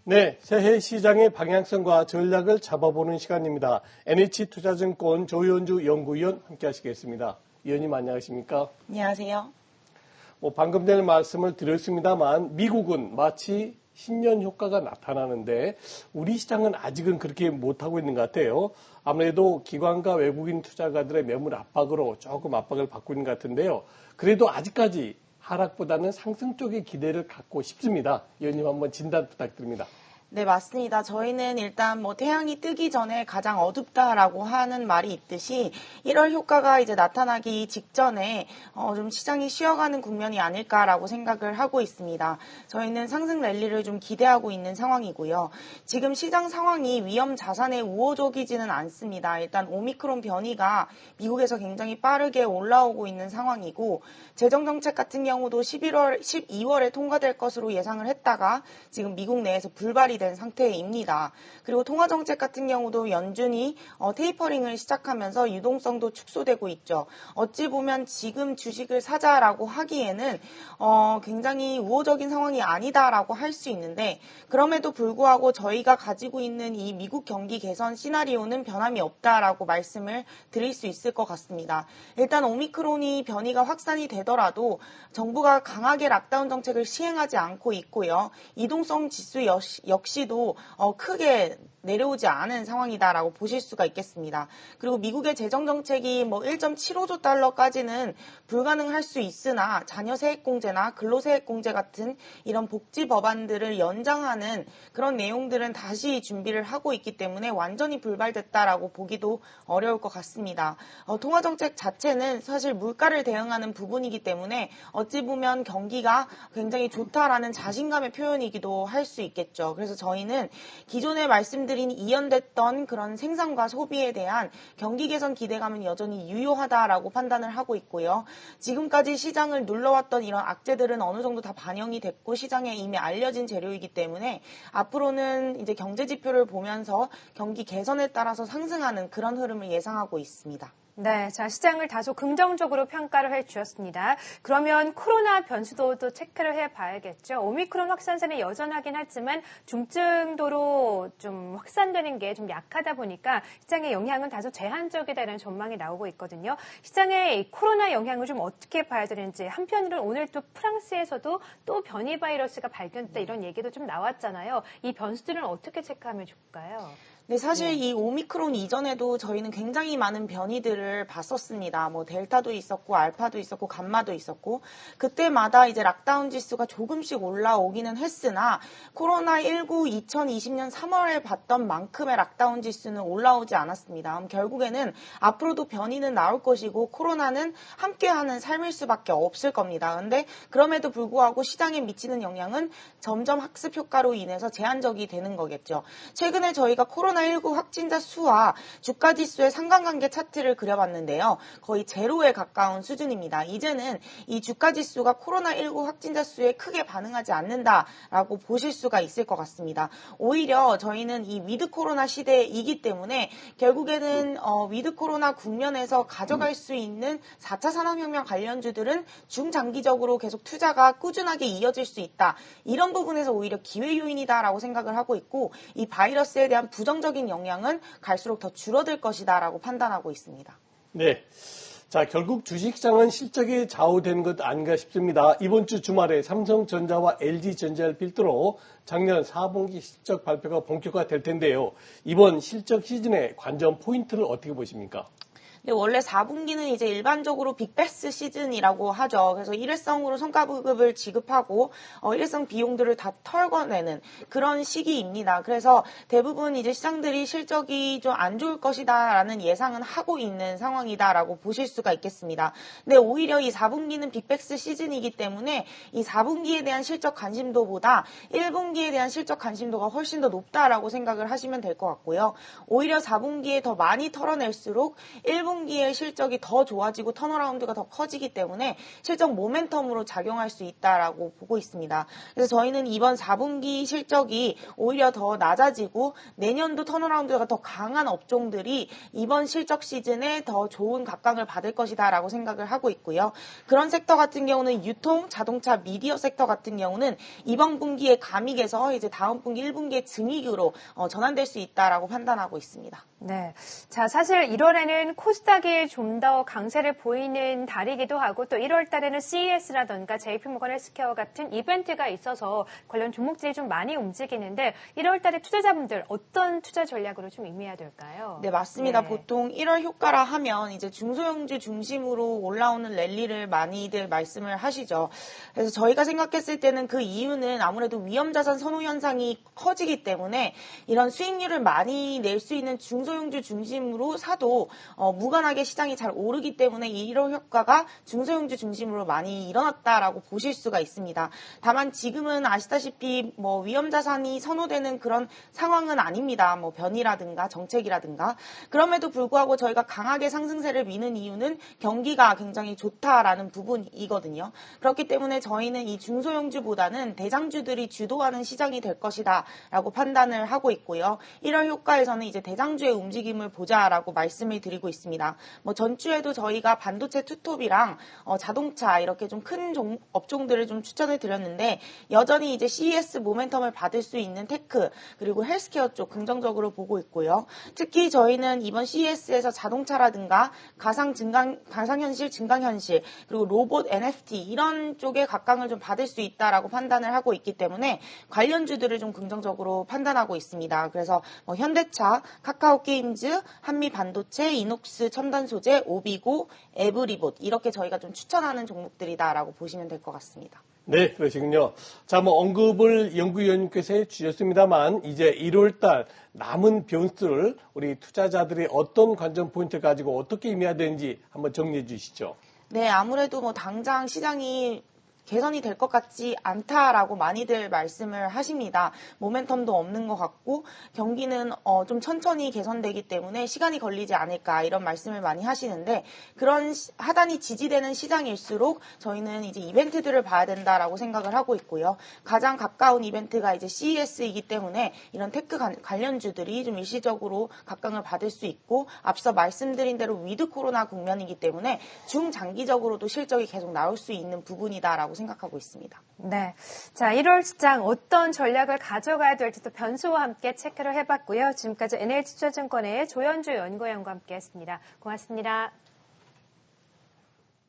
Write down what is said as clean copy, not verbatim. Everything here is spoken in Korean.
네, 새해 시장의 방향성과 전략을 잡아보는 시간입니다. NH투자증권 조현주 연구위원 함께하시겠습니다. 위원님 안녕하십니까? 안녕하세요. 방금 전에 말씀을 드렸습니다만 미국은 마치 신년 효과가 나타나는데 우리 시장은 아직은 그렇게 못하고 있는 것 같아요. 아무래도 기관과 외국인 투자가들의 매물 압박으로 조금 압박을 받고 있는 것 같은데요. 그래도 아직까지 하락보다는 상승 쪽의 기대를 갖고 싶습니다. 위원님 한번 진단 부탁드립니다. 네, 맞습니다. 저희는 일단 태양이 뜨기 전에 가장 어둡다라고 하는 말이 있듯이 1월 효과가 이제 나타나기 직전에 좀 시장이 쉬어가는 국면이 아닐까라고 생각을 하고 있습니다. 저희는 상승 랠리를 좀 기대하고 있는 상황이고요. 지금 시장 상황이 위험 자산에 우호적이지는 않습니다. 일단 오미크론 변이가 미국에서 굉장히 빠르게 올라오고 있는 상황이고 재정 정책 같은 경우도 12월에 통과될 것으로 예상을 했다가 지금 미국 내에서 불발이 된 상태입니다. 그리고 통화정책 같은 경우도 연준이 테이퍼링을 시작하면서 유동성도 축소되고 있죠. 어찌 보면 지금 주식을 사자라고 하기에는 굉장히 우호적인 상황이 아니다라고 할 수 있는데 그럼에도 불구하고 저희가 가지고 있는 이 미국 경기 개선 시나리오는 변함이 없다라고 말씀을 드릴 수 있을 것 같습니다. 일단 오미크론이 변이가 확산이 되더라도 정부가 강하게 락다운 정책을 시행하지 않고 있고요. 이동성 지수 역시도 크게 내려오지 않은 상황이다라고 보실 수가 있겠습니다. 그리고 미국의 재정정책이 1.75조 달러까지는 불가능할 수 있으나 자녀세액공제나 근로세액공제 같은 이런 복지 법안들을 연장하는 그런 내용들은 다시 준비를 하고 있기 때문에 완전히 불발됐다라고 보기도 어려울 것 같습니다. 통화정책 자체는 사실 물가를 대응하는 부분이기 때문에 어찌 보면 경기가 굉장히 좋다라는 자신감의 표현이기도 할 수 있겠죠. 그래서 저희는 기존에 말씀드린 이연됐던 그런 생산과 소비에 대한 경기 개선 기대감은 여전히 유효하다라고 판단을 하고 있고요. 지금까지 시장을 눌러왔던 이런 악재들은 어느 정도 다 반영이 됐고 시장에 이미 알려진 재료이기 때문에 앞으로는 이제 경제 지표를 보면서 경기 개선에 따라서 상승하는 그런 흐름을 예상하고 있습니다. 네, 자, 시장을 다소 긍정적으로 평가를 해주셨습니다. 그러면 코로나 변수도 또 체크를 해봐야겠죠. 오미크론 확산세는 여전하긴 하지만 중증도로 좀 확산되는 게 좀 약하다 보니까 시장의 영향은 다소 제한적이다라는 전망이 나오고 있거든요. 시장의 코로나 영향을 좀 어떻게 봐야 되는지 한편으로는 오늘 또 프랑스에서도 또 변이 바이러스가 발견됐다 이런 얘기도 좀 나왔잖아요. 이 변수들은 어떻게 체크하면 좋을까요? 네, 사실 이 오미크론 이전에도 저희는 굉장히 많은 변이들을 봤었습니다. 델타도 있었고, 알파도 있었고, 감마도 있었고, 그때마다 이제 락다운 지수가 조금씩 올라오기는 했으나, 코로나19 2020년 3월에 봤던 만큼의 락다운 지수는 올라오지 않았습니다. 그럼 결국에는 앞으로도 변이는 나올 것이고, 코로나는 함께하는 삶일 수밖에 없을 겁니다. 근데 그럼에도 불구하고 시장에 미치는 영향은 점점 학습 효과로 인해서 제한적이 되는 거겠죠. 최근에 저희가 코로나19 확진자 수와 주가지수의 상관관계 차트를 그려봤는데요. 거의 제로에 가까운 수준입니다. 이제는 이 주가지수가 코로나19 확진자 수에 크게 반응하지 않는다라고 보실 수가 있을 것 같습니다. 오히려 저희는 이 위드 코로나 시대이기 때문에 결국에는 위드 코로나 국면에서 가져갈 수 있는 4차 산업혁명 관련주들은 중장기적으로 계속 투자가 꾸준하게 이어질 수 있다. 이런 부분에서 오히려 기회 요인이다라고 생각을 하고 있고 이 바이러스에 대한 부정적인 영향은 갈수록 더 줄어들 것이다라고 판단하고 있습니다. 네. 자, 결국 주식시장은 실적에 좌우되는 것 아닌가 싶습니다. 이번 주 주말에 삼성전자와 LG전자를 필두로 작년 4분기 실적 발표가 본격화될 텐데요. 이번 실적 시즌의 관전 포인트를 어떻게 보십니까? 네, 원래 4분기는 이제 일반적으로 빅베스 시즌이라고 하죠. 그래서 일회성으로 성과급을 지급하고 일회성 비용들을 다 털어내는 그런 시기입니다. 그래서 대부분 이제 시장들이 실적이 좀 안 좋을 것이다라는 예상은 하고 있는 상황이다라고 보실 수가 있겠습니다. 근데 오히려 이 4분기는 빅베스 시즌이기 때문에 이 4분기에 대한 실적 관심도보다 1분기에 대한 실적 관심도가 훨씬 더 높다라고 생각을 하시면 될 것 같고요. 오히려 4분기에 더 많이 털어낼수록 1분기 3분기의 실적이 더 좋아지고 턴어라운드가 더 커지기 때문에 실적 모멘텀으로 작용할 수 있다라고 보고 있습니다. 그래서 저희는 이번 4분기 실적이 오히려 더 낮아지고 내년도 턴어라운드가 더 강한 업종들이 이번 실적 시즌에 더 좋은 각광을 받을 것이다라고 생각을 하고 있고요. 그런 섹터 같은 경우는 유통, 자동차, 미디어 섹터 같은 경우는 이번 분기에 감익에서 이제 다음 분기 1분기에 증익으로 전환될 수 있다라고 판단하고 있습니다. 네. 자, 사실 1월에는 코스닥이 좀 더 강세를 보이는 달이기도 하고 또 1월 달에는 CES라던가 JP모건 헬스케어 같은 이벤트가 있어서 관련 종목들이 좀 많이 움직이는데 1월 달에 투자자분들 어떤 투자 전략으로 좀 임해야 될까요? 네, 맞습니다. 네. 보통 1월 효과라 하면 이제 중소형주 중심으로 올라오는 랠리를 많이들 말씀을 하시죠. 그래서 저희가 생각했을 때는 그 이유는 아무래도 위험자산 선호 현상이 커지기 때문에 이런 수익률을 많이 낼 수 있는 중소형주 중심으로 사도 무관하게 시장이 잘 오르기 때문에 이 1월 효과가 중소형주 중심으로 많이 일어났다라고 보실 수가 있습니다. 다만 지금은 아시다시피 위험자산이 선호되는 그런 상황은 아닙니다. 변이라든가 정책이라든가. 그럼에도 불구하고 저희가 강하게 상승세를 미는 이유는 경기가 굉장히 좋다라는 부분이거든요. 그렇기 때문에 저희는 이 중소형주보다는 대장주들이 주도하는 시장이 될 것이다 라고 판단을 하고 있고요. 1월 효과에서는 이제 대장주의 움직임을 보자라고 말씀을 드리고 있습니다. 전주에도 저희가 반도체 투톱이랑 자동차 이렇게 좀 큰 업종들을 좀 추천을 드렸는데 여전히 이제 CES 모멘텀을 받을 수 있는 테크 그리고 헬스케어 쪽 긍정적으로 보고 있고요. 특히 저희는 이번 CES에서 자동차라든가 가상현실, 증강현실 그리고 로봇, NFT 이런 쪽에 각광을 좀 받을 수 있다라고 판단을 하고 있기 때문에 관련주들을 좀 긍정적으로 판단하고 있습니다. 그래서 현대차, 카카오게임즈, 한미반도체, 이녹스 첨단소재, 오비고, 에브리봇 이렇게 저희가 좀 추천하는 종목들이다라고 보시면 될 것 같습니다. 네, 그러시군요. 자, 언급을 연구위원님께서 해주셨습니다만, 이제 1월달 남은 변수를 우리 투자자들이 어떤 관전 포인트를 가지고 어떻게 임해야 되는지 한번 정리해 주시죠. 네, 아무래도 당장 시장이 개선이 될 것 같지 않다라고 많이들 말씀을 하십니다. 모멘텀도 없는 것 같고 경기는 좀 천천히 개선되기 때문에 시간이 걸리지 않을까 이런 말씀을 많이 하시는데 그런 하단이 지지되는 시장일수록 저희는 이제 이벤트들을 봐야 된다라고 생각을 하고 있고요. 가장 가까운 이벤트가 이제 CES이기 때문에 이런 테크 관련주들이 좀 일시적으로 각광을 받을 수 있고 앞서 말씀드린 대로 위드 코로나 국면이기 때문에 중장기적으로도 실적이 계속 나올 수 있는 부분이다라고 생각하고 있습니다. 네. 자, 1월 시장 어떤 전략을 가져가야 될지 또 변수와 함께 체크를 해봤고요. 지금까지 NH투자증권의 조현주 연구위원과 함께 했습니다. 고맙습니다.